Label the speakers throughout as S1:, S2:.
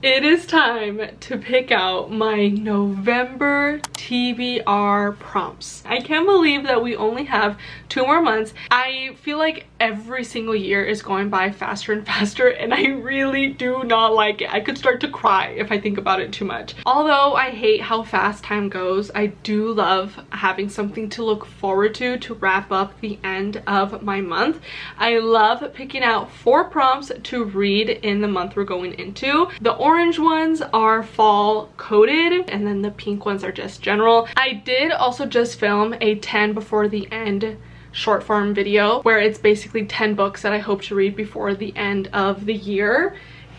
S1: It is time to pick out my November TBR prompts. I can't believe that we only have 2 more months. I feel like every single year is going by faster and faster, and I really do not like it. I could start to cry if I think about it too much. Although I hate how fast time goes, I do love having something to look forward to wrap up the end of my month. I love picking out 4 prompts to read in the month we're going into. The orange ones are fall coded, and then the pink ones are just general. I did also just film a 10 before the end short form video where it's basically 10 books that I hope to read before the end of the year.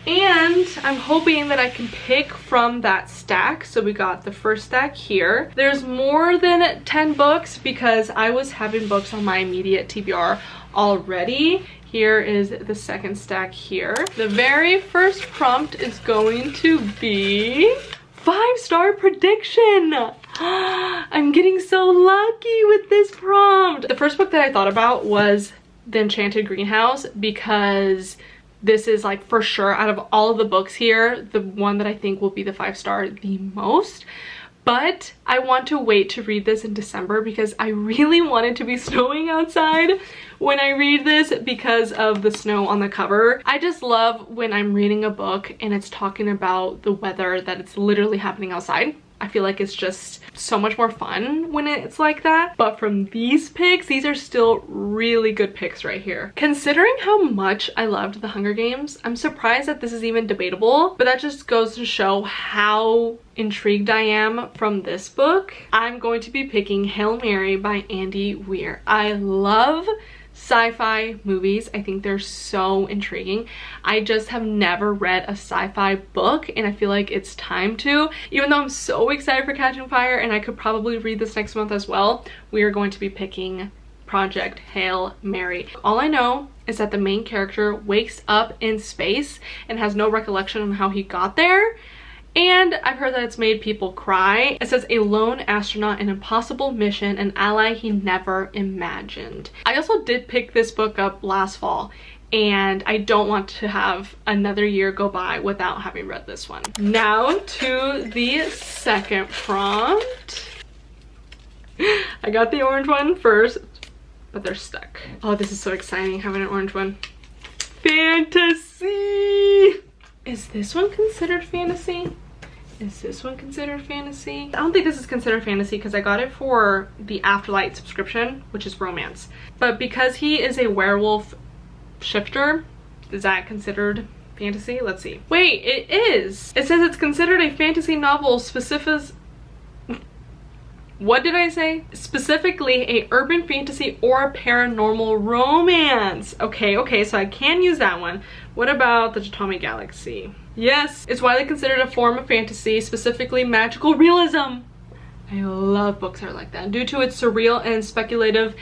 S1: And I'm hoping that I can pick from that stack. So we got the first stack here. There's more than 10 books because I was having books on my immediate TBR already. Here is the second stack here. The very first prompt is going to be 5-star prediction. I'm getting so lucky with this prompt. The first book that I thought about was The Enchanted Greenhouse, because this is like for sure out of all of the books here, the one that I think will be the 5-star the most. But I want to wait to read this in December because I really want it to be snowing outside when I read this because of the snow on the cover. I just love when I'm reading a book and it's talking about the weather, that it's literally happening outside. I feel like it's just so much more fun when it's like that. But from these picks, these are still really good picks right here. Considering how much I loved The Hunger Games, I'm surprised that this is even debatable, but that just goes to show how intrigued I am from this book. I'm going to be picking Hail Mary by Andy Weir. I love sci-fi movies. I think they're so intriguing. I just have never read a sci-fi book, and I feel like it's time to. Even though I'm so excited for Catching Fire and I could probably read this next month as well, we are going to be picking Project Hail Mary. All I know is that the main character wakes up in space and has no recollection on how he got there. And I've heard that it's made people cry. It says a lone astronaut, an impossible mission, an ally he never imagined. I also did pick this book up last fall, and I don't want to have another year go by without having read this one. Now to the second prompt. I got the orange one first, but they're stuck. Oh, this is so exciting having an orange one. Fantasy! Is this one considered fantasy? Is this one considered fantasy? I don't think this is considered fantasy because I got it for the Afterlight subscription, which is romance. But because he is a werewolf shifter, is that considered fantasy? Let's see. Wait, it is. It says it's considered a fantasy novel specific. What did I say? Specifically a urban fantasy or paranormal romance. Okay, so I can use that one. What about the Tatami Galaxy? Yes, it's widely considered a form of fantasy, specifically magical realism. I love books that are like that due to its surreal and speculative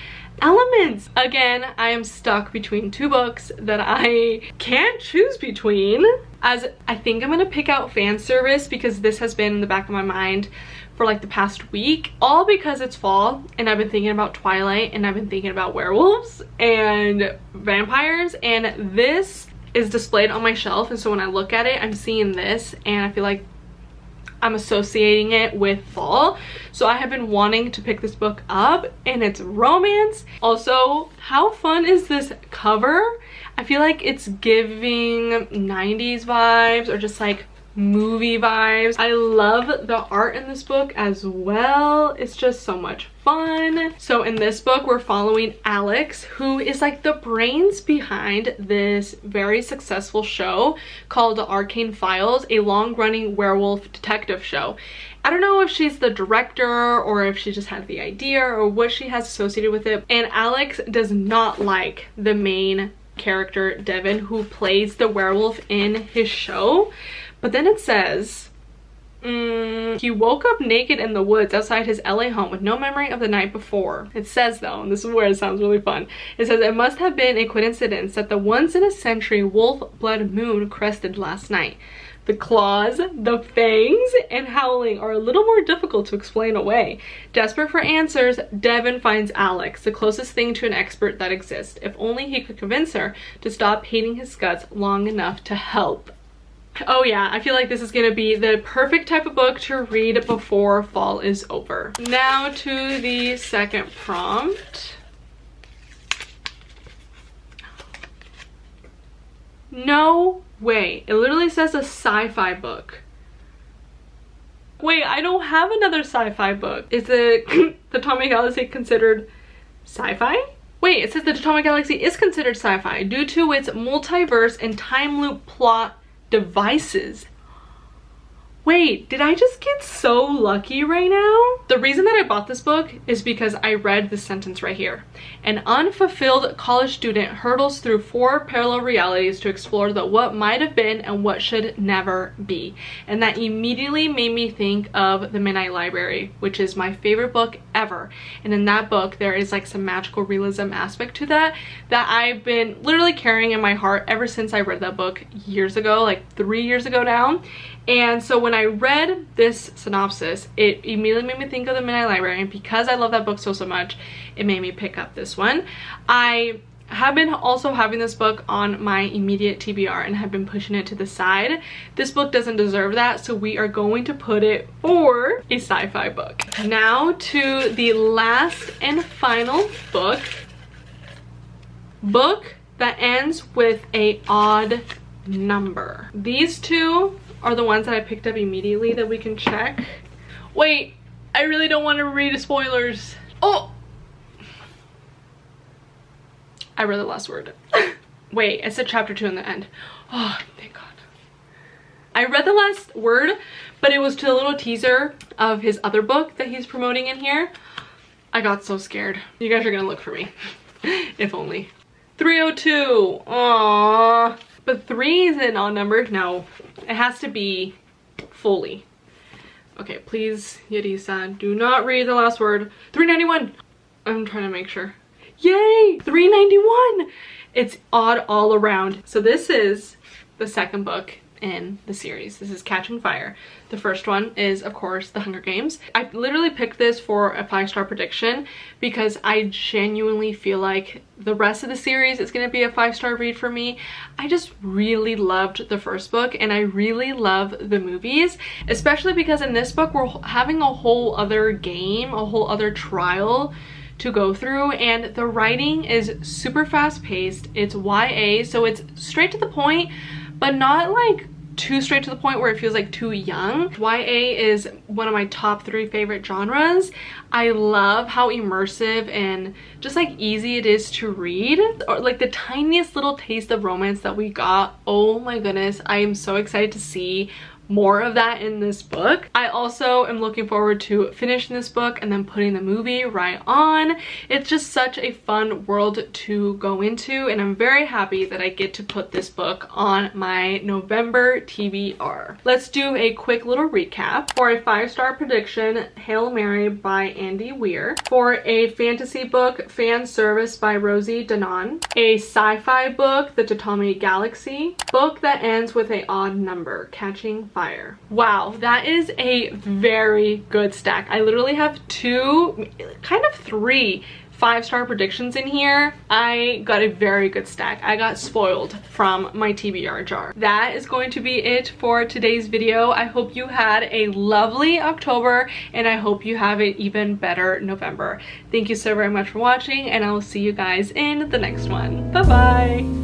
S1: elements. Again, I am stuck between 2 books that I can't choose between. As I think I'm gonna pick out fan service because this has been in the back of my mind for like the past week, all because it's fall and I've been thinking about Twilight and I've been thinking about werewolves and vampires, and this is displayed on my shelf, and so when I look at it I'm seeing this and I feel like I'm associating it with fall. So I have been wanting to pick this book up, and it's romance. Also, how fun is this cover? I feel like it's giving 90s vibes or just like movie vibes. I love the art in this book as well. It's just so much fun. So in this book we're following Alex, who is like the brains behind this very successful show called The Arcane Files, a long-running werewolf detective show. I don't know if she's the director or if she just had the idea or what she has associated with it. And Alex does not like the main character, Devin, who plays the werewolf in his show. But then it says, he woke up naked in the woods outside his LA home with no memory of the night before. It says though, and this is where it sounds really fun, it says it must have been a coincidence that the once-in-a-century wolf blood moon crested last night. The claws, the fangs, and howling are a little more difficult to explain away. Desperate for answers, Devin finds Alex, the closest thing to an expert that exists. If only he could convince her to stop hating his guts long enough to help. Oh yeah, I feel like this is gonna be the perfect type of book to read before fall is over. Now to the second prompt. No way. It literally says a sci-fi book. Wait, I don't have another sci-fi book. Is the Atomic Galaxy considered sci-fi? Wait, it says the Atomic Galaxy is considered sci-fi due to its multiverse and time loop plot devices. Wait, did I just get so lucky right now? The reason that I bought this book is because I read this sentence right here. An unfulfilled college student hurdles through 4 parallel realities to explore the what might have been and what should never be. And that immediately made me think of The Midnight Library, which is my favorite book ever. And in that book, there is like some magical realism aspect to that I've been literally carrying in my heart ever since I read that book years ago, like 3 years ago now. And so when I read this synopsis, it immediately made me think of The Midnight Library, and because I love that book so much, it made me pick up this one. I have been also having this book on my immediate TBR and have been pushing it to the side. This book doesn't deserve that, so we are going to put it for a sci-fi book. Now to the last and final book. Book that ends with an odd number. These two are the ones that I picked up immediately that we can check. Wait, I really don't want to read spoilers. Oh! I read the last word. Wait, it said chapter 2 in the end. Oh, thank God. I read the last word, but it was to a little teaser of his other book that he's promoting in here. I got so scared. You guys are gonna look for me. If only. 302. Aww. But 3 is an odd number. No, it has to be fully. Okay, please, Yarisa, do not read the last word. 391. I'm trying to make sure. Yay, 391. It's odd all around. So this is the second book in the series. This is Catching Fire. The first one is, of course, The Hunger Games. I literally picked this for a 5-star prediction because I genuinely feel like the rest of the series is going to be a 5-star read for me. I just really loved the first book, and I really love the movies, especially because in this book we're having a whole other game, a whole other trial to go through, and the writing is super fast paced. It's YA, so it's straight to the point, but not like too straight to the point where it feels like too young. YA is one of my top 3 favorite genres. I love how immersive and just like easy it is to read, or like the tiniest little taste of romance that we got. Oh my goodness, I am so excited to see more of that in this book. I also am looking forward to finishing this book and then putting the movie right on. It's just such a fun world to go into, and I'm very happy that I get to put this book on my November TBR. Let's do a quick little recap. For a 5-star prediction, Hail Mary by Andy Weir. For a fantasy book, Fan Service by Rosie Danon. A sci-fi book, The Atomic Galaxy. Book that ends with an odd number, Catching Fire. Wow, that is a very good stack. I literally have 2, kind of 3 5-star predictions in here. I got a very good stack. I got spoiled from my TBR jar. That is going to be it for today's video. I hope you had a lovely October, and I hope you have an even better November. Thank you so very much for watching, and I will see you guys in the next one. Bye bye.